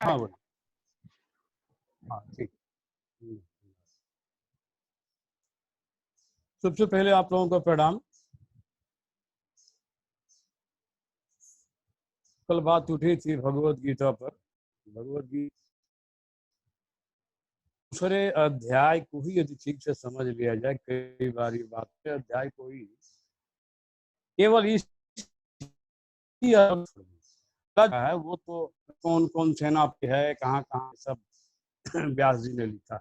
हाँ बोलिए। हाँ ठीक। सबसे पहले आप लोगों को प्रणाम। कल बात उठी थी भगवत गीता पर। भगवत गीता दूसरे अध्याय को ही यदि ठीक से समझ लिया जाए, कई बार ये बात अध्याय को ही केवल इस है, वो तो कौन कौन सेना पे है, कहाँ कहाँ, सब व्यास जी ने लिखा।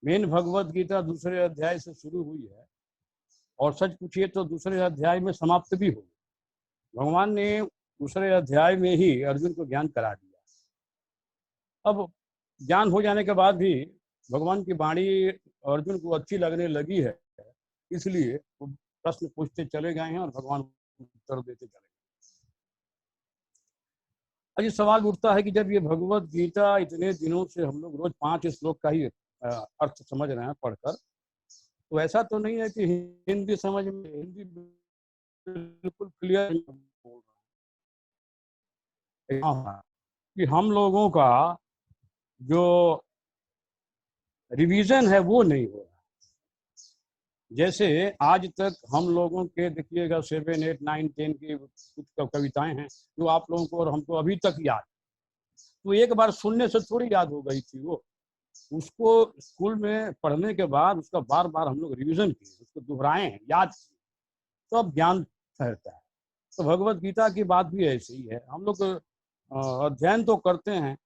मेन भगवत गीता दूसरे अध्याय से शुरू हुई है और सच पूछिए तो दूसरे अध्याय में समाप्त भी हुई। भगवान ने दूसरे अध्याय में ही अर्जुन को ज्ञान करा दिया। अब ज्ञान हो जाने के बाद भी भगवान की वाणी अर्जुन को अच्छी लगने लगी है, इसलिए वो प्रश्न पूछते चले गए हैं और भगवान उत्तर देते चले गए। अब ये सवाल उठता है कि जब ये भगवत गीता इतने दिनों से हम लोग रोज 5 श्लोक का ही अर्थ समझ रहे हैं पढ़कर, तो ऐसा तो नहीं है कि हिंदी समझ में, हिंदी बिल्कुल क्लियर बोल रहा है कि हम लोगों का जो रिवीजन है वो नहीं हो रहा। जैसे आज तक हम लोगों के देखिएगा 7, 8, 9, 10 की कुछ कविताएं हैं जो आप लोगों को और हमको अभी तक याद, तो एक बार सुनने से थोड़ी याद हो गई थी वो। उसको स्कूल में पढ़ने के बाद उसका बार बार हम लोग रिवीजन किए, उसको दोहराए हैं, याद किए, तो अब ज्ञान ठहरता है। तो भगवत गीता की बात भी ऐसी ही है। हम लोग अध्ययन तो करते हैं,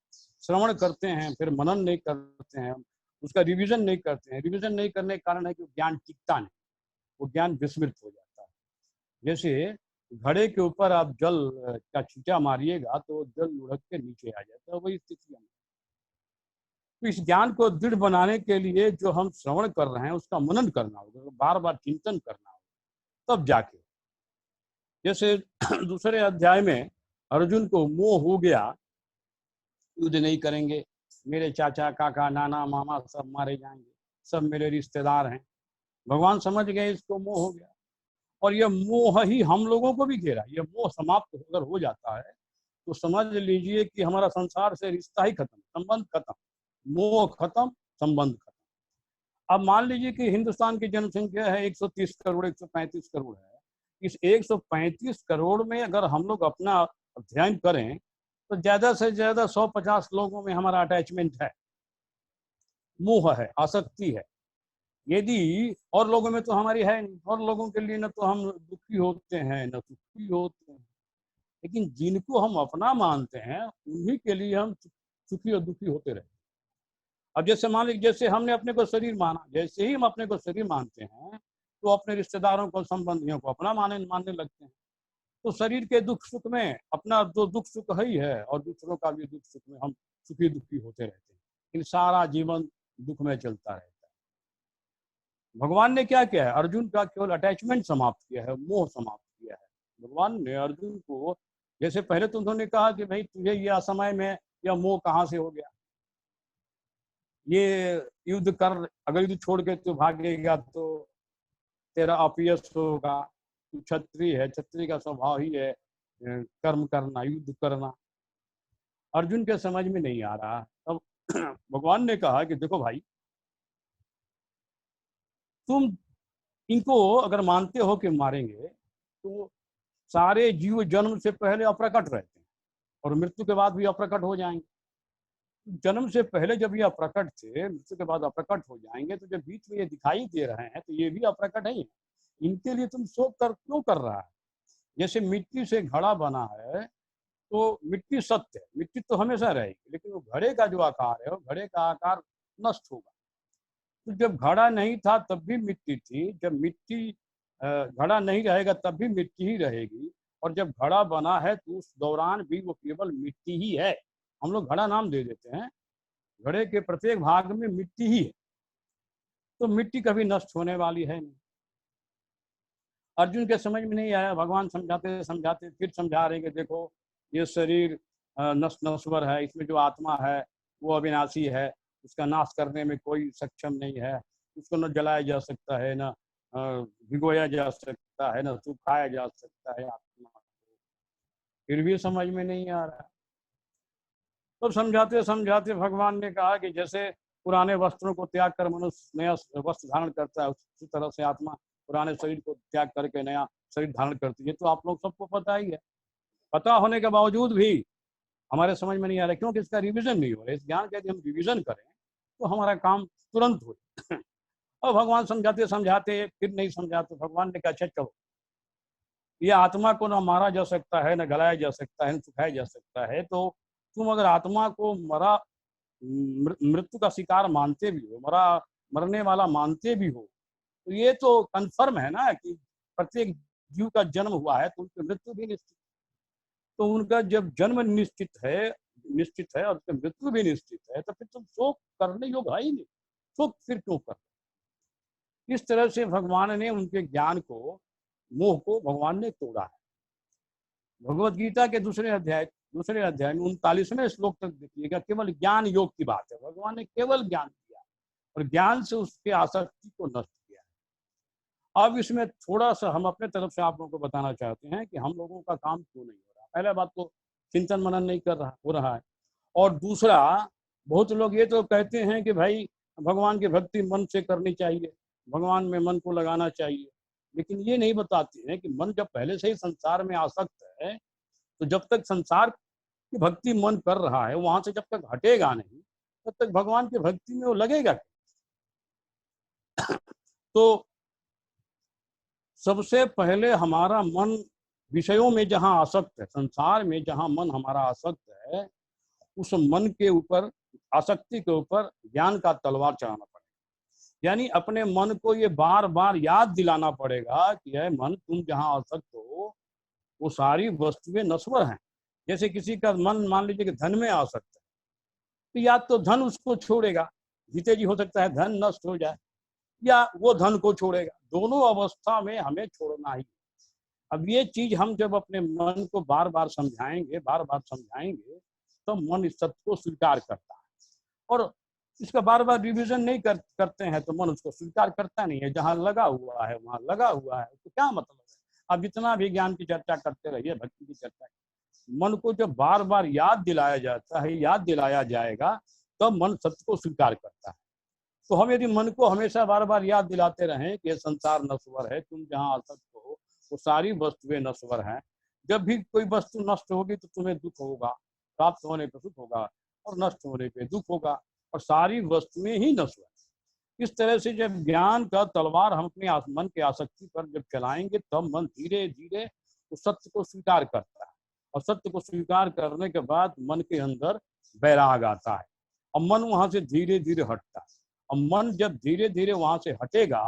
श्रवण करते हैं, फिर मनन नहीं करते हैं, उसका रिवीजन नहीं करते हैं। रिवीजन नहीं करने के कारण है कि ज्ञान टिकता नहीं, वो ज्ञान विस्मृत हो जाता है। जैसे घड़े के ऊपर आप जल का छींटा मारिएगा तो जल लुढ़क के नीचे आ जाता है, वही स्थिति है। तो इस ज्ञान को दृढ़ बनाने के लिए जो हम श्रवण कर रहे हैं उसका मनन करना होगा, बार बार चिंतन करना होगा, तब जाके। जैसे दूसरे अध्याय में अर्जुन को मोह हो गया, युद्ध नहीं करेंगे, मेरे चाचा काका नाना मामा सब मारे जाएंगे, सब मेरे रिश्तेदार हैं। भगवान समझ गए इसको मोह हो गया, और यह मोह ही हम लोगों को भी घेरा। यह मोह समाप्त अगर हो जाता है तो समझ लीजिए कि हमारा संसार से रिश्ता ही खत्म, संबंध खत्म, मोह खत्म, संबंध खत्म। अब मान लीजिए कि हिंदुस्तान की जनसंख्या है 130 करोड़, 135 करोड़ है। इस 135 करोड़ में अगर हम लोग अपना अध्ययन करें तो ज्यादा से ज्यादा 150 लोगों में हमारा अटैचमेंट है, मोह है, आसक्ति है। यदि और लोगों में तो हमारी है नहीं, और लोगों के लिए न तो हम दुखी होते हैं न सुखी होते हैं, लेकिन जिनको हम अपना मानते हैं उन्हीं के लिए हम सुखी और दुखी होते रहते हैं। अब जैसे मान लीजिए, जैसे हमने अपने को शरीर माना, जैसे ही हम अपने को शरीर मानते हैं तो अपने रिश्तेदारों को, संबंधियों को अपना मानने लगते हैं। तो शरीर के दुख सुख में अपना जो दुख सुख ही है और दूसरों का भी दुख सुख में हम सुखी दुखी होते रहते हैं, इन सारा जीवन दुख में चलता रहता है। भगवान ने क्या किया है, अर्जुन का केवल अटैचमेंट समाप्त किया है, मोह समाप्त किया है। भगवान ने अर्जुन को, जैसे पहले तो उन्होंने कहा कि भाई तुझे ये असमय में यह मोह कहाँ से हो गया, ये युद्ध कर, अगर युद्ध छोड़ के तू भागेगा तो तेरा अपयश होगा। तू क्षत्रिय है, क्षत्रिय का स्वभाव ही है कर्म करना, युद्ध करना। अर्जुन के समझ में नहीं आ रहा। तब भगवान ने कहा कि देखो भाई, तुम इनको अगर मानते हो कि मारेंगे तो सारे जीव जन्म से पहले अप्रकट रहते हैं और मृत्यु के बाद भी अप्रकट हो जाएंगे। जन्म से पहले जब ये अप्रकट थे, मृत्यु के बाद अप्रकट हो जाएंगे, तो जब बीच में ये दिखाई दे रहे हैं तो ये भी अप्रकट है। इनके लिए तुम शोक क्यों कर रहा है? जैसे मिट्टी से घड़ा बना है तो मिट्टी सत्य है, मिट्टी तो हमेशा रहेगी, लेकिन वो घड़े का जो आकार है वो घड़े का आकार नष्ट होगा। तो जब घड़ा नहीं था तब भी मिट्टी थी, जब मिट्टी घड़ा नहीं रहेगा तब भी मिट्टी ही रहेगी, और जब घड़ा बना है तो उस दौरान भी वो केवल मिट्टी ही है। हम लोग घड़ा नाम दे देते हैं, घड़े के प्रत्येक भाग में मिट्टी ही है, तो मिट्टी कभी नष्ट होने वाली है नहीं। अर्जुन के समझ में नहीं आया। भगवान समझाते समझाते फिर समझा रहे कि देखो, ये शरीर नष्ट नश्वर है, इसमें जो आत्मा है वो अविनाशी है, उसका नाश करने में कोई सक्षम नहीं है। उसको न जलाया जा सकता है, न भिगोया जा सकता है, न सुखाया जा सकता है आत्मा को। फिर भी समझ में नहीं आ रहा। तो समझाते समझाते भगवान ने कहा कि जैसे पुराने वस्त्रों को त्याग कर मनुष्य नया वस्त्र धारण करता है, उसी तरह से आत्मा पुराने शरीर को त्याग करके नया शरीर धारण करती है। तो आप लोग सबको पता ही है। पता होने के बावजूद भी हमारे समझ में नहीं आ रहा, क्योंकि इसका रिवीजन नहीं हो रहा। इस ज्ञान का यदि हम रिवीजन करें तो हमारा काम तुरंत हो। और भगवान समझाते समझाते फिर नहीं समझाते, भगवान ने कहा अच्छा चलो, ये आत्मा को न मारा जा सकता है, न गलाया जा सकता है, न सुखाया जा सकता है। तो तुम अगर आत्मा को मृत्यु का शिकार मानते भी हो, मरने वाला मानते भी हो, तो ये तो कंफर्म है ना कि प्रत्येक जीव का जन्म हुआ है तो उनकी मृत्यु भी निश्चित। तो उनका जब जन्म निश्चित है और उसकी मृत्यु भी निश्चित है, तो फिर तुम शोक करने योग्य है ही नहीं। शोक फिर क्यों कर? इस तरह से भगवान ने उनके ज्ञान को, मोह को भगवान ने तोड़ा है। भगवत गीता के दूसरे अध्याय में 39वें श्लोक तक देखिएगा, केवल ज्ञान योग की बात है। भगवान ने केवल ज्ञान दिया और ज्ञान से उसके आसक्ति को नष्ट किया। अब इसमें थोड़ा सा हम अपने तरफ से आप लोगों को बताना चाहते हैं कि हम लोगों का काम क्यों नहीं हो रहा। पहला बात तो चिंतन मनन नहीं हो रहा है। और दूसरा, बहुत लोग ये तो कहते हैं कि भाई भगवान की भक्ति मन से करनी चाहिए, भगवान में मन को लगाना चाहिए, लेकिन ये नहीं बताते हैं कि मन जब पहले से ही संसार में आसक्त है, तो जब तक संसार की भक्ति मन कर रहा है, वहां से जब तक हटेगा नहीं, तब तक भगवान की भक्ति में वो लगेगा। तो सबसे पहले हमारा मन विषयों में जहां आसक्त है, संसार में जहां मन हमारा आसक्त है, उस मन के ऊपर, आसक्ति के ऊपर ज्ञान का तलवार चढ़ाना पड़ेगा। यानी अपने मन को ये बार बार याद दिलाना पड़ेगा कि है मन, तुम जहां आसक्त हो वो सारी वस्तुएं नश्वर हैं। जैसे किसी का मन मान लीजिए कि धन में आसक्त है, तो या तो धन उसको छोड़ेगा, जीते जी हो सकता है धन नष्ट हो जाए, या वो धन को छोड़ेगा। दोनों अवस्था में हमें छोड़ना ही। अब ये चीज हम जब अपने मन को बार बार समझाएंगे तो मन इस सत्य को स्वीकार करता है। और इसका बार बार रिवीजन नहीं करते हैं तो मन उसको स्वीकार करता नहीं है। जहां लगा हुआ है वहां लगा हुआ है, तो क्या मतलब है? अब जितना भी ज्ञान की चर्चा करते रहिए, भक्ति की चर्चा, मन को जब बार बार याद दिलाया जाता है, याद दिलाया जाएगा, तब मन सत्य को स्वीकार करता है। तो हम यदि मन को हमेशा बार बार याद दिलाते रहें कि संसार नश्वर है, तुम जहाँ आसक्त हो वो सारी वस्तुएं नश्वर हैं, जब भी कोई वस्तु नष्ट होगी तो तुम्हें दुख होगा, प्राप्त होने पर सुख होगा और नष्ट होने पर दुख होगा, और सारी वस्तुएं ही नश्वर। इस तरह से जब ज्ञान का तलवार हम अपने मन के आसक्ति पर जब चलाएंगे, तब मन धीरे धीरे उस सत्य को स्वीकार करता है। और सत्य को स्वीकार करने के बाद मन के अंदर वैराग आता है और मन वहां से धीरे धीरे हटता है। और मन जब धीरे धीरे वहां से हटेगा,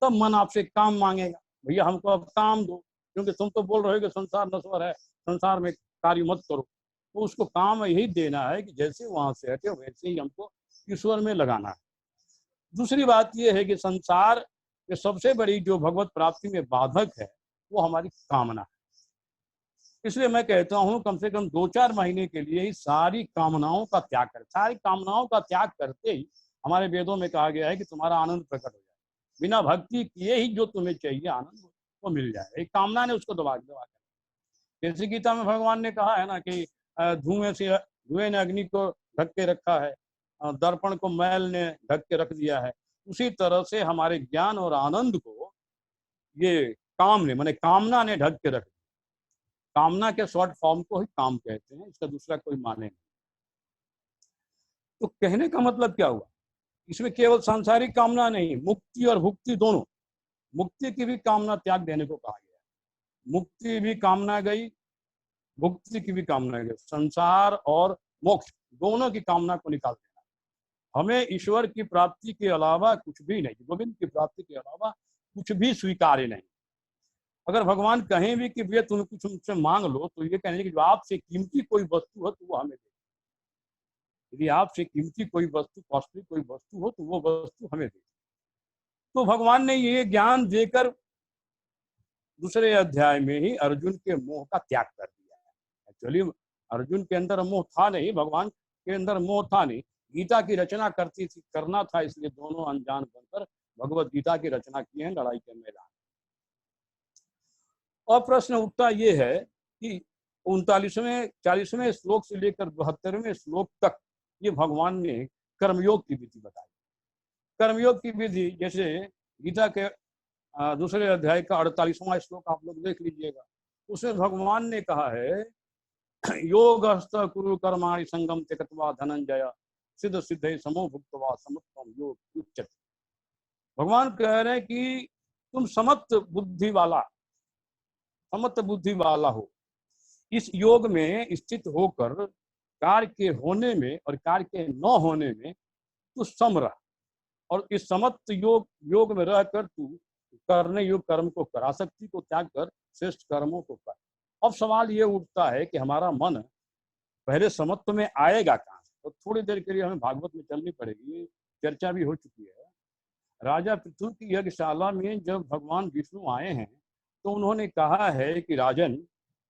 तब मन आपसे काम मांगेगा, भैया हमको अब काम दो, क्योंकि तुम तो बोल रहे हो कि संसार नश्वर है, संसार में कार्य मत करो। तो उसको काम यही देना है कि जैसे वहां से हटे वैसे ही हमको ईश्वर में लगाना है। दूसरी बात यह है कि संसार में सबसे बड़ी जो भगवत प्राप्ति में बाधक है वो हमारी कामना है। इसलिए मैं कहता हूँ कम से कम 2-4 महीने के लिए ही सारी कामनाओं का त्याग करें। सारी कामनाओं का त्याग करते ही हमारे वेदों में कहा गया है कि तुम्हारा आनंद प्रकट हो जाए। बिना भक्ति किए ही जो तुम्हें चाहिए आनंद वो मिल जाए। एक कामना ने उसको दबा कर, जैसे गीता में भगवान ने कहा है ना कि धुएं ने अग्नि को ढक के रखा है, दर्पण को मैल ने ढक के रख दिया है। उसी तरह से हमारे ज्ञान और आनंद को ये काम ने, माने कामना ने ढक के रख दिया। कामना के शॉर्ट फॉर्म को ही काम कहते हैं, इसका दूसरा कोई माने नहीं। तो कहने का मतलब क्या हुआ, इसमें केवल सांसारिक कामना नहीं, मुक्ति और भुक्ति दोनों, मुक्ति की भी कामना त्याग देने को कहा गया। मुक्ति भी कामना गई, भुक्ति की भी कामना गई। संसार और मोक्ष दोनों की कामना को निकाल देना। हमें ईश्वर की प्राप्ति के अलावा कुछ भी नहीं, गोविंद की प्राप्ति के अलावा कुछ भी स्वीकार्य नहीं। अगर भगवान कहें भी कि भैया तुम कुछ मुझसे मांग लो, तो ये कहने की जो आपसे कीमती कोई वस्तु हो तो वो हमें दे। यदि आपसे कीमती कोई वस्तु, कॉस्टली कोई वस्तु हो तो वो वस्तु हमें दे। तो भगवान ने ये ज्ञान देकर दूसरे अध्याय में ही अर्जुन के मोह का त्याग कर दिया है। एक्चुअली अर्जुन के अंदर मोह था नहीं, भगवान के अंदर मोह था नहीं, गीता की रचना करना था, इसलिए दोनों अनजान बनकर भगवत गीता की रचना की है लड़ाई के मैदान। और प्रश्न उठता ये है कि 39वें 40वें श्लोक से लेकर 72वें श्लोक तक ये भगवान ने कर्मयोग की विधि बताई। कर्मयोग की विधि जैसे गीता के दूसरे अध्याय का 48वां श्लोक आप लोग देख लीजिएगा। उसमें भगवान ने कहा है योगस्थ कुरु कर्माणि संगम त्यक्त्वा धनंजय सिद्ध सिद्धे समो भुक्त्वा समत्वम योग उच्यते। भगवान कह रहे हैं कि तुम समत्व बुद्धि वाला हो, इस योग में स्थित होकर कार्य के होने में और कार्य के न होने में तू सम रह, और इस समत्व योग में रहकर तू करने योग्य कर्म को कर, आसक्ति को त्याग कर श्रेष्ठ कर्मों को कर। अब सवाल ये उठता है कि हमारा मन पहले समत्व में आएगा कहाँ से? तो थोड़ी देर के लिए हमें भागवत में चलनी पड़ेगी, चर्चा भी हो चुकी है। राजा पृथु की यज्ञशाला में जब भगवान विष्णु आए हैं तो उन्होंने कहा है कि राजन,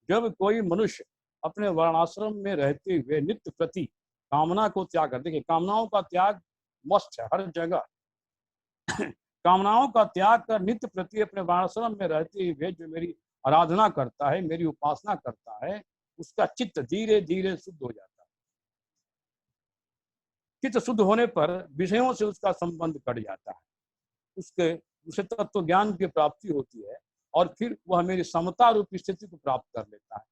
जब कोई मनुष्य अपने वर्णाश्रम में रहते हुए नित्य प्रति कामना को त्याग कर, देखिए कामनाओं का त्याग मस्त है हर जगह कामनाओं का त्याग कर नित्य प्रति अपने वर्णाश्रम में रहते हुए जो मेरी आराधना करता है, मेरी उपासना करता है, उसका चित्त धीरे धीरे शुद्ध हो जाता है। चित्त शुद्ध होने पर विषयों से उसका संबंध कट जाता है, उसे तत्व ज्ञान की प्राप्ति होती है और फिर वह मेरी समता रूपी स्थिति को प्राप्त कर लेता है।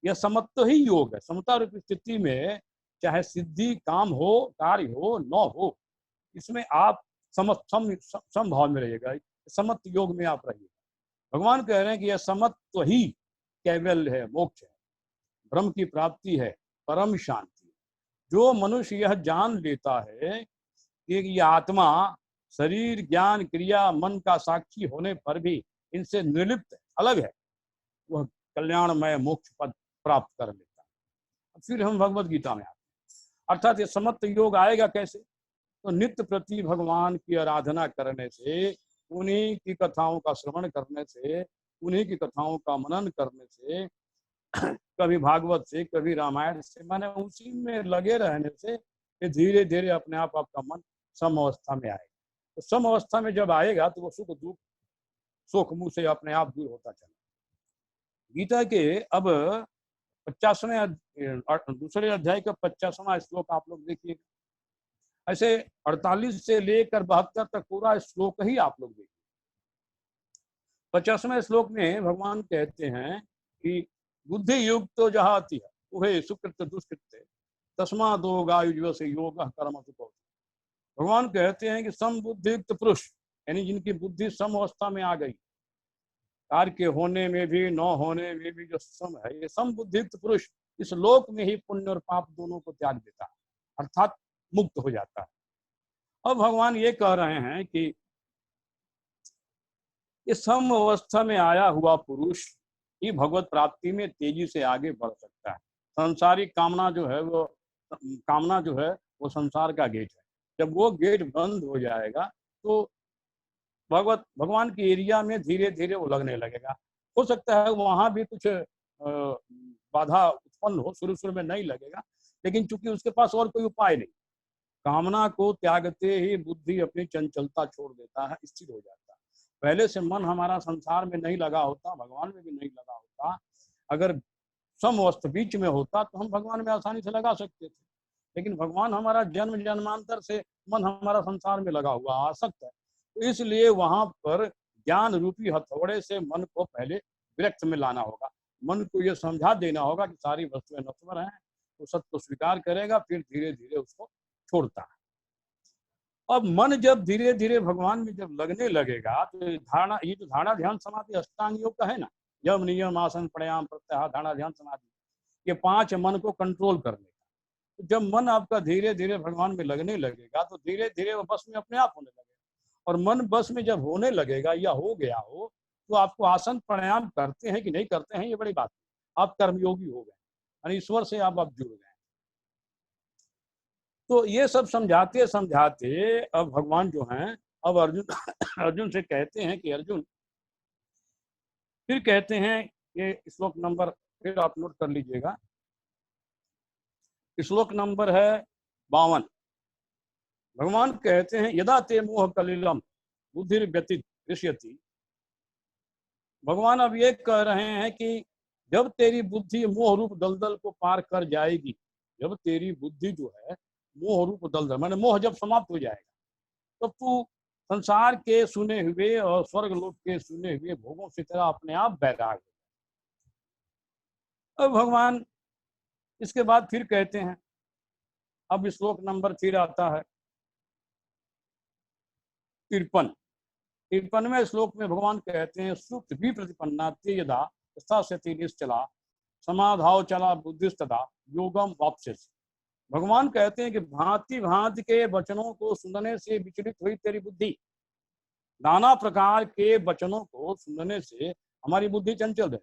यह समत्व ही योग है। समता रूपी स्थिति में चाहे सिद्धि काम हो, कार्य हो, न हो, इसमें आप समभाव में रहिएगा, समत्व योग में आप रहिएगा। भगवान कह रहे हैं कि यह समत्व ही कैवल्य है, मोक्ष है, ब्रह्म की प्राप्ति है, परम शांति। जो मनुष्य यह जान लेता है कि यह आत्मा शरीर ज्ञान क्रिया मन का साक्षी होने पर भी इनसे निर्लिप्त अलग है, वह कल्याणमय मोक्ष पद प्राप्त कर लेता है। फिर हम भगवत गीता में आते हैं, अर्थात ये समत्व योग आएगा कैसे? तो नित्य प्रति भगवान की आराधना करने से, उन्हीं की कथाओं का श्रवण करने से, उन्हीं की कथाओं का मनन करने से, कभी भागवत से कभी रामायण से, माने उसी में लगे रहने से धीरे धीरे अपने आप आपका मन सम अवस्था में आएगा। तो सम अवस्था में जब आएगा तो वो सुख दुख शोक मुंह से अपने आप दूर होता चला। गीता के अब 50वें दूसरे अध्याय का 50वां श्लोक आप लोग देखिए। ऐसे 48 से लेकर 72 तक पूरा श्लोक ही आप लोग देखिए। 50वें श्लोक में भगवान कहते हैं कि बुद्धि युक्त जहाती है उहे सुकृत दुष्कृत तस्मा दो गायुज से योग कर्म सुख। भगवान कहते हैं कि समबुद्धियुक्त पुरुष, यानी जिनकी बुद्धि सम अवस्था में आ गई, कार्य के होने में भी न होने में भी जो सम है, ये समबुद्धियुक्त पुरुष इस लोक में ही पुण्य और पाप दोनों को त्याग देता है, अर्थात मुक्त हो जाता है। अब भगवान ये कह रहे हैं कि इस सम अवस्था में आया हुआ पुरुष ही भगवत प्राप्ति में तेजी से आगे बढ़ सकता है। संसारिक कामना जो है वो संसार का गेट है। जब वो गेट बंद हो जाएगा तो भगवान के एरिया में धीरे धीरे वो लगने लगेगा। हो सकता है वहां भी कुछ बाधा उत्पन्न हो, शुरू में नहीं लगेगा, लेकिन चूंकि उसके पास और कोई उपाय नहीं, कामना को त्यागते ही बुद्धि अपनी चंचलता छोड़ देता है, स्थिर हो जाता है। पहले से मन हमारा संसार में नहीं लगा होता, भगवान में भी नहीं लगा होता, अगर समवस्थ बीच में होता तो हम भगवान में आसानी से लगा सकते थे, लेकिन भगवान हमारा जन्म जन्मांतर से मन हमारा संसार में लगा हुआ आसक्त है। तो इसलिए वहां पर ज्ञान रूपी हथौड़े से मन को पहले विरक्त में लाना होगा। मन को यह समझा देना होगा कि सारी वस्तुएं नश्वर हैं, तो सत्य को स्वीकार करेगा, फिर धीरे धीरे उसको छोड़ता है। अब मन जब धीरे धीरे भगवान में जब लगने लगेगा तो ये जो धारणा ध्यान समाधि अष्टांग योग का है ना, यम नियम आसन प्राणायाम प्रत्याहार धारणा ध्यान समाधि, ये 5 मन को कंट्रोल करने का। तो जब मन आपका धीरे धीरे भगवान में लगने लगेगा तो धीरे धीरे वो बस में अपने आप होने लगेगा। और मन बस में जब होने लगेगा या हो गया हो तो आपको आसन प्राणायाम करते हैं कि नहीं करते हैं ये बड़ी बात है, आप कर्मयोगी हो गए, यानी ईश्वर से आप जुड़ गए। तो ये सब समझाते समझाते अब भगवान जो हैं अब अर्जुन से कहते हैं कि अर्जुन, फिर कहते हैं, ये श्लोक नंबर फिर आप नोट कर लीजिएगा, श्लोक नंबर है 52। भगवान कहते हैं यदा ते मोह कलिलम बुद्धिर्व्यतित ऋष्यति। भगवान अब ये कह रहे हैं कि जब तेरी बुद्धि मोह रूप दलदल को पार कर जाएगी, जब तेरी बुद्धि जो है मोह रूप दलदल माने मोह जब समाप्त हो जाएगा, तब तू संसार के सुने हुए और स्वर्ग लोक के सुने हुए भोगों से तेरा अपने आप बैराग हो। अब भगवान इसके बाद फिर कहते हैं, अब श्लोक नंबर फिर आता है 53वें श्लोक में भगवान कहते हैं, सुप्त भी प्रतिपन्ना ते यदा स्थास्यति निश्चला समाधाव चला बुद्धिस्तदा योगम वाप्स्यसि। भगवान कहते हैं कि भांति भांति के वचनों को सुनने से विचलित हुई तेरी बुद्धि, नाना प्रकार के वचनों को सुनने से हमारी बुद्धि चंचल है।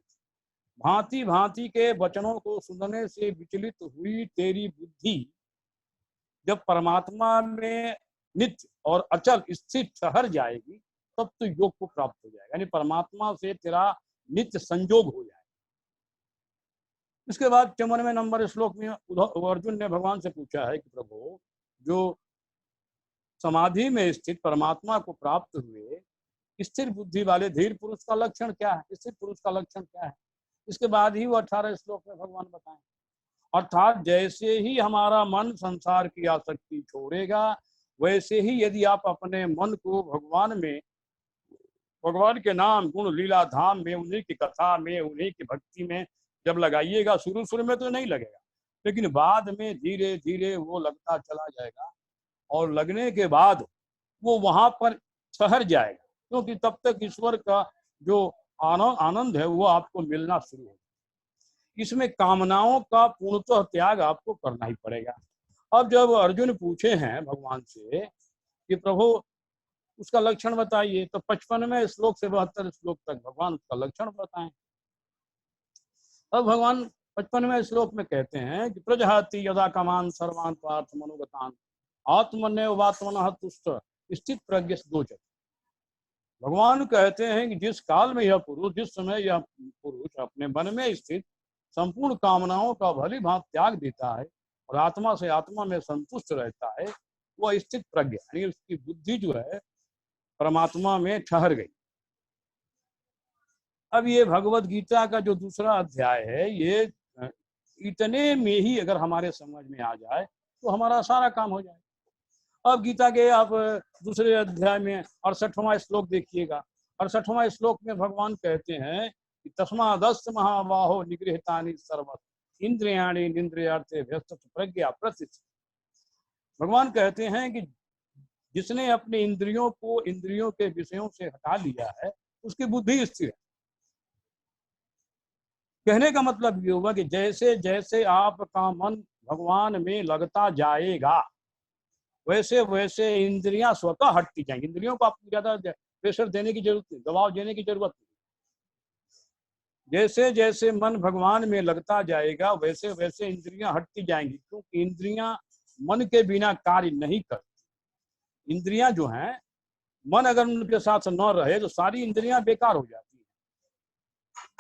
भांति भांति के वचनों को सुनने से विचलित हुई तेरी बुद्धि जब परमात्मा में नित्य और अचल स्थित ठहर जाएगी, तब तो योग को प्राप्त हो जाएगा, यानी परमात्मा से तेरा नित्य संयोग हो जाएगा। इसके बाद 54वें नंबर श्लोक में अर्जुन ने भगवान से पूछा है कि प्रभु, जो समाधि में स्थित परमात्मा को प्राप्त हुए स्थिर बुद्धि वाले धीर पुरुष का लक्षण क्या है, स्थिर पुरुष का लक्षण क्या है? इसके बाद ही वो 18 श्लोक में भगवान बताएं, अर्थात जैसे ही हमारा मन संसार की आसक्ति छोड़ेगा, वैसे ही यदि आप अपने मन को भगवान में, भगवान के नाम गुण लीला धाम में, उन्हीं की कथा में, उन्हीं की भक्ति में जब लगाइएगा, शुरू में तो नहीं लगेगा, लेकिन बाद में धीरे धीरे वो लगता चला जाएगा, और लगने के बाद वो वहां पर ठहर जाएगा, क्योंकि तब तक ईश्वर का जो आनंद है वो आपको मिलना शुरू हो। इसमें कामनाओं का पूर्णतः त्याग आपको करना ही पड़ेगा। अब जब अर्जुन पूछे हैं भगवान से कि प्रभु उसका लक्षण बताइए, तो 55वें श्लोक से 72 श्लोक तक भगवान उसका लक्षण बताएं। अब भगवान 55वें श्लोक में कहते हैं कि प्रजहाति यदा कामान सर्वान् पार्थ मनोगतान् आत्मन्यवात्मनः तुष्ट स्थित प्रज्ञ दोचति। भगवान कहते हैं कि जिस काल में यह पुरुष, जिस समय यह पुरुष अपने मन में स्थित संपूर्ण कामनाओं का भली भांति त्याग देता है और आत्मा से आत्मा में संतुष्ट रहता है, वह स्थित प्रज्ञ, यानी उसकी बुद्धि जो है परमात्मा में ठहर गई। अब ये भगवत गीता का जो दूसरा अध्याय है, ये इतने में ही अगर हमारे समझ में आ जाए तो हमारा सारा काम हो जाए। अब गीता के आप दूसरे अध्याय में 68वां श्लोक देखिएगा। 68वां श्लोक में भगवान कहते हैं कि तस्मादस्य महाबाहो निगृहीतानि सर्वत्र इंद्रियाणि निन्द्रियार्थे व्यस्त प्रज्ञा प्रतिष्ठित। भगवान कहते हैं कि जिसने अपने इंद्रियों को इंद्रियों के विषयों से हटा लिया है, उसकी बुद्धि स्थिर है। कहने का मतलब ये होगा कि जैसे जैसे आपका मन भगवान में लगता जाएगा, वैसे वैसे इंद्रियां स्वतः हटती जाएंगी। इंद्रियों को आपको ज्यादा प्रेशर देने की जरूरत नहीं, दबाव देने की जरूरत नहीं। जैसे जैसे मन भगवान में लगता जाएगा, वैसे वैसे इंद्रियां हटती जाएंगी, क्योंकि इंद्रियां मन के बिना कार्य नहीं करती। इंद्रियां जो हैं, मन अगर उनके साथ न रहे तो सारी इंद्रियां बेकार हो जाती है।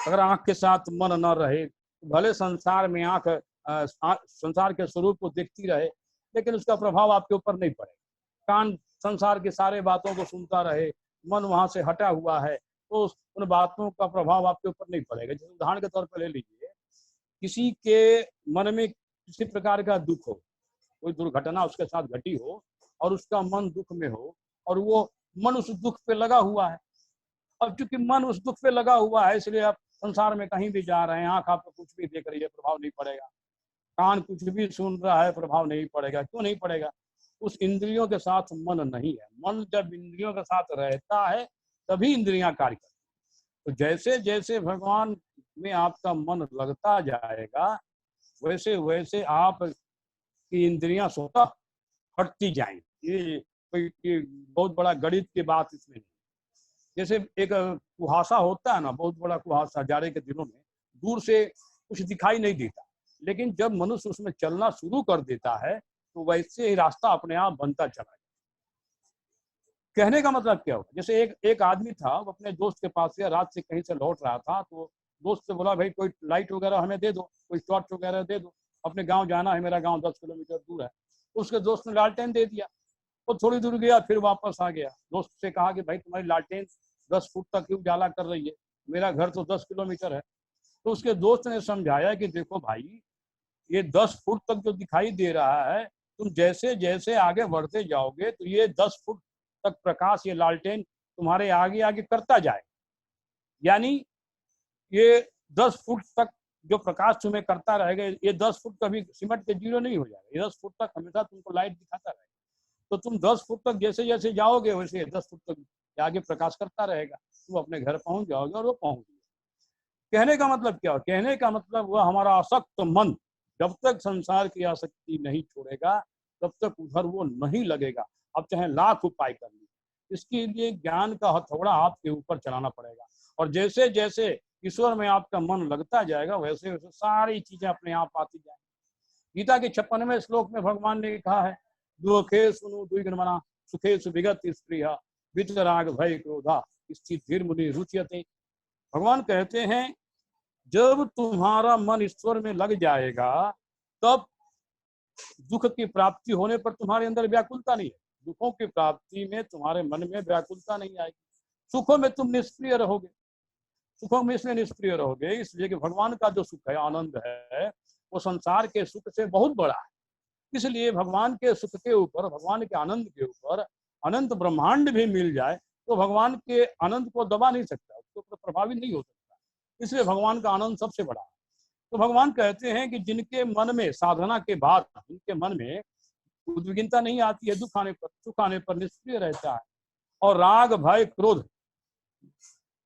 अगर आंख के साथ मन न रहे, भले संसार में आंख संसार के स्वरूप को देखती रहे, लेकिन उसका प्रभाव आपके ऊपर नहीं पड़ेगा। कान संसार की सारे बातों को सुनता रहे, मन वहां से हटा हुआ है, तो उन बातों का प्रभाव आपके ऊपर नहीं पड़ेगा। जैसे उदाहरण के तौर पर ले लीजिए, किसी के मन में किसी प्रकार का दुख हो, कोई दुर्घटना उसके साथ घटी हो और उसका मन दुख में हो, और वो मन उस दुख पे लगा हुआ है। अब चूंकि मन उस दुख पे लगा हुआ है, इसलिए आप संसार में कहीं भी जा रहे हैं, आंख आपको कुछ भी देख रही है, प्रभाव नहीं पड़ेगा। कान कुछ भी सुन रहा है, प्रभाव नहीं पड़ेगा। क्यों नहीं पड़ेगा? उस इंद्रियों के साथ मन नहीं है। मन जब इंद्रियों के साथ रहता है तभी इंद्रियां कार्य करती हैं। तो जैसे जैसे भगवान में आपका मन लगता जाएगा, वैसे वैसे आप की इंद्रियां स्वतः हटती जाएंगी। ये कोई बहुत बड़ा गणित की बात इसमें नहीं। जैसे एक कुहासा होता है ना, बहुत बड़ा कुहासा, जाड़े के दिनों में दूर से कुछ दिखाई नहीं देता, लेकिन जब मनुष्य उसमें चलना शुरू कर देता है तो वैसे ही रास्ता अपने आप बनता चला जाता। कहने का मतलब क्या होगा? जैसे एक आदमी था, वो अपने दोस्त के पास से रात से कहीं से लौट रहा था, तो दोस्त से बोला, भाई कोई लाइट वगैरह हमें दे दो, कोई टॉर्च वगैरह दे दो, अपने गाँव जाना है, मेरा गाँव 10 किलोमीटर दूर है। उसके दोस्त ने लालटेन दे दिया। वो थोड़ी दूर गया, फिर वापस आ गया। दोस्त से कहा कि भाई तुम्हारी लालटेन 10 फुट तक क्यों उजाला कर रही है, मेरा घर तो 10 किलोमीटर है। तो उसके दोस्त ने समझाया कि देखो भाई, ये 10 फुट तक जो दिखाई दे रहा है, तुम जैसे जैसे आगे बढ़ते जाओगे तो ये 10 फुट तक प्रकाश, ये लालटेन तुम्हारे आगे आगे करता जाए। यानी ये 10 फुट तक जो प्रकाश तुम्हें करता रहेगा, ये 10 फुट कभी सिमट के जीरो नहीं हो जाएगा, ये 10 फुट तक हमेशा तुमको लाइट दिखाता रहेगा। तो तुम 10 फुट तक जैसे जैसे जाओगे वैसे 10 फुट तक आगे प्रकाश करता रहेगा, तुम अपने घर पहुंच जाओगे और वो पहुंच गए। कहने का मतलब क्या? कहने का मतलब वह हमारा आसक्त मन जब तक संसार की आसक्ति नहीं छोड़ेगा तब तक उधर वो नहीं लगेगा। अब चाहे लाख उपाय कर लीजिए, इसके लिए ज्ञान का हथौड़ा आपके ऊपर चलाना पड़ेगा। और जैसे जैसे ईश्वर में आपका मन लगता जाएगा वैसे वैसे सारी चीजें अपने आप आती जाएंगी। गीता के 56वें श्लोक में भगवान ने कहा है, दुखे सुनु द्विगुणमना सुखे सुविगत स्त्रिया वितराग भय क्रोधा स्थिर मुनि रुच्यते। भगवान कहते हैं जब तुम्हारा मन ईश्वर में लग जाएगा तब दुख की प्राप्ति होने पर तुम्हारे अंदर व्याकुलता नहीं है, दुखों की प्राप्ति में तुम्हारे मन में व्याकुलता नहीं आएगी, सुखों में तुम निष्क्रिय रहोगे। सुखों में इसलिए निष्क्रिय रहोगे इसलिए कि भगवान का जो सुख है, आनंद है, वो संसार के सुख से बहुत बड़ा है। इसलिए भगवान के सुख के ऊपर, भगवान के आनंद के ऊपर अनंत ब्रह्मांड भी मिल जाए तो भगवान के आनंद को दबा नहीं सकता, उसके ऊपर प्रभावित नहीं हो सकता। इसलिए भगवान का आनंद सबसे बड़ा है। तो भगवान कहते हैं कि जिनके मन में साधना के बाद जिनके मन में उद्विग्नता नहीं आती है, दुख आने पर, सुख आने पर निष्क्रिय रहता है और राग भय क्रोध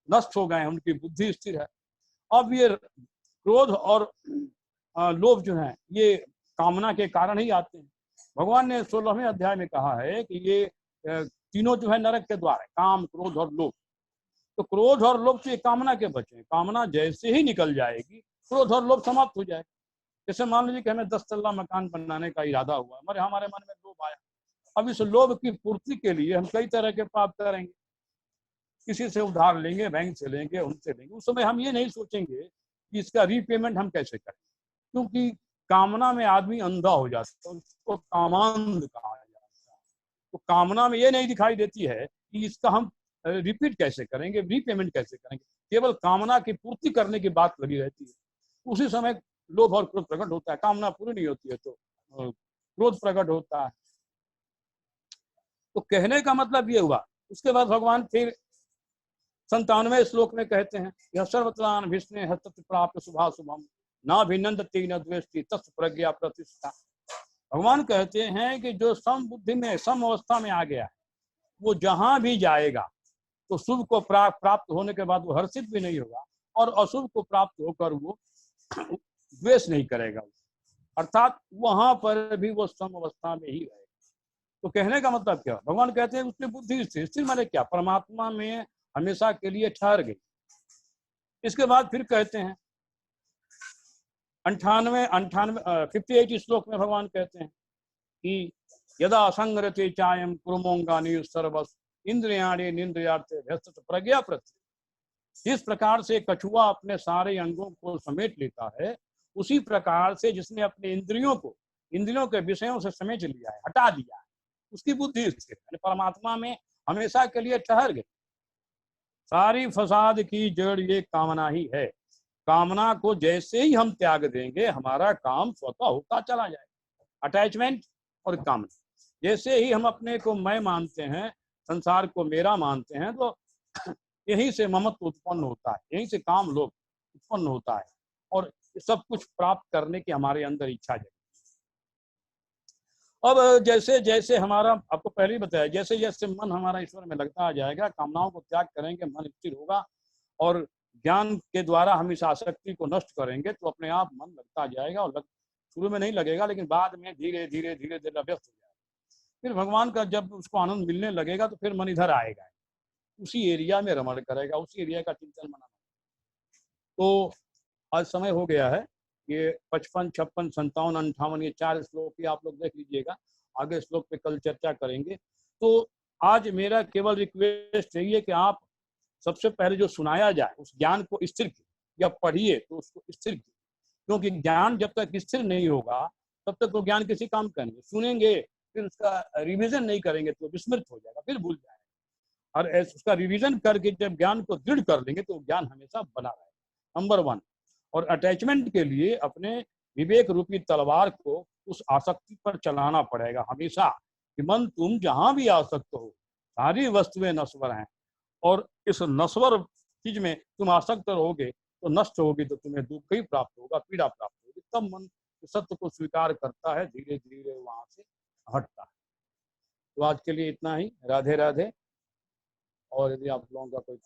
नष्ट हो गए, उनकी बुद्धि स्थिर है। अब ये क्रोध और लोभ जो है ये कामना के कारण ही आते हैं। भगवान ने 16वें अध्याय में कहा है कि ये तीनों जो है नरक के द्वार है, काम क्रोध और लोभ। तो क्रोध और लोभ से कामना के बचे, कामना जैसे ही निकल जाएगी क्रोध और लोभ समाप्त हो जाए। जैसे मान लीजिए कि हमें 10 तल्ला मकान बनाने का इरादा हुआ, हमारे मन में लोभ आया। अब इस लोभ की पूर्ति के लिए हम कई तरह के पाप करेंगे, किसी से उधार लेंगे, बैंक से लेंगे, उनसे लेंगे। उस समय हम ये नहीं सोचेंगे कि इसका रीपेमेंट हम कैसे करें, क्योंकि कामना में आदमी अंधा हो जाता है, उसको कामांध कहा जाता है। तो कामना में ये नहीं दिखाई देती है कि इसका हम रिपीट कैसे करेंगे, रीपेमेंट कैसे करेंगे, केवल कामना की पूर्ति करने की बात लगी रहती है। उसी समय लोभ और क्रोध प्रकट होता है, कामना पूरी नहीं होती है तो क्रोध प्रकट होता है। तो कहने का मतलब ये हुआ। उसके बाद भगवान फिर 97वें श्लोक में कहते हैं, यह सर्वत्रान भीष्णे हस्त प्राप्त शुभा शुभम ना भिनंदति न द्वेष्टि तस् प्रज्ञा प्रतिष्ठा। भगवान कहते हैं कि जो सम बुद्धि में, सम अवस्था में आ गया है, वो जहां भी जाएगा तो शुभ को प्राप्त होने के बाद वो हर्षित भी नहीं होगा और अशुभ को प्राप्त होकर वो द्वेष नहीं करेगा, अर्थात वहां पर भी वो सम अवस्था में ही रहेगा। तो कहने का मतलब क्या? भगवान कहते हैं उसकी बुद्धि स्थिर, स्थिर माने क्या? परमात्मा में हमेशा के लिए ठहर गई। इसके बाद फिर कहते हैं 58 श्लोक में भगवान कहते हैं कि यदा संग्रते चायम कुरुमोंगानि सर्वस इंद्रियाणि निंद्रियार्थे व्यस्त प्रज्ञा प्रत्यय। जिस प्रकार से कछुआ अपने सारे अंगों को समेट लेता है, उसी प्रकार से जिसने अपने इंद्रियों के विषयों से समेट लिया है, हटा दिया है, उसकी बुद्धि स्थिर, परमात्मा में हमेशा के लिए ठहर गई। सारी फसाद की जड़ ये कामना ही है। कामना को जैसे ही हम त्याग देंगे हमारा काम स्वतः होता चला जाएगा। अटैचमेंट और कामना, जैसे ही हम अपने को मैं मानते हैं, संसार को मेरा मानते हैं, तो यहीं से ममत्व उत्पन्न होता है, यहीं से काम लोभ उत्पन्न होता है और सब कुछ प्राप्त करने की हमारे अंदर इच्छा जगती। अब जैसे जैसे हमारा, आपको पहले ही बताया, जैसे जैसे मन हमारा ईश्वर में लगता जाएगा, कामनाओं को त्याग करेंगे, मन स्थिर होगा और ज्ञान के द्वारा हम इस आसक्ति को नष्ट करेंगे तो अपने आप मन लगता जाएगा। और शुरू में नहीं लगेगा लेकिन बाद में धीरे धीरे धीरे धीरे अभ्यस्त हो जाएगा। फिर भगवान का जब उसको आनंद मिलने लगेगा तो फिर मन इधर आएगा, उसी एरिया में रमण करेगा, उसी एरिया का चिंतन मना। तो आज समय हो गया है, ये 55, 56, 57, 58 ये 4 श्लोक ही आप लोग देख लीजिएगा। आगे श्लोक पे कल चर्चा करेंगे। तो आज मेरा केवल रिक्वेस्ट है कि आप सबसे पहले जो सुनाया जाए उस ज्ञान को स्थिर कीजिए, या पढ़िए तो उसको स्थिर कीजिए, क्योंकि ज्ञान जब तक स्थिर नहीं होगा तब तक वो ज्ञान किसी काम का नहीं। सुनेंगे फिर उसका रिविजन नहीं करेंगे तो विस्मृत हो जाएगा, फिर भूल जाएगा। और उसका रिविजन करके जब ज्ञान को दृढ़ कर लेंगे तो ज्ञान हमेशा बना रहेगा। नंबर 1। और अटैचमेंट के लिए अपने विवेक रूपी तलवार को उस आसक्ति पर चलाना पड़ेगा हमेशा कि मन तुम जहां भी आसक्त हो, सारी वस्तुएं नश्वर हैं और इस नश्वर चीज में तुम आसक्त रहोगे तो नष्ट होगी, तो तुम्हें दुख ही प्राप्त होगा, पीड़ा प्राप्त होगी। तब मन सत्य को स्वीकार करता है, धीरे धीरे वहां से हटता है। तो आज के लिए इतना ही। राधे राधे। और यदि आप लोगों का कोई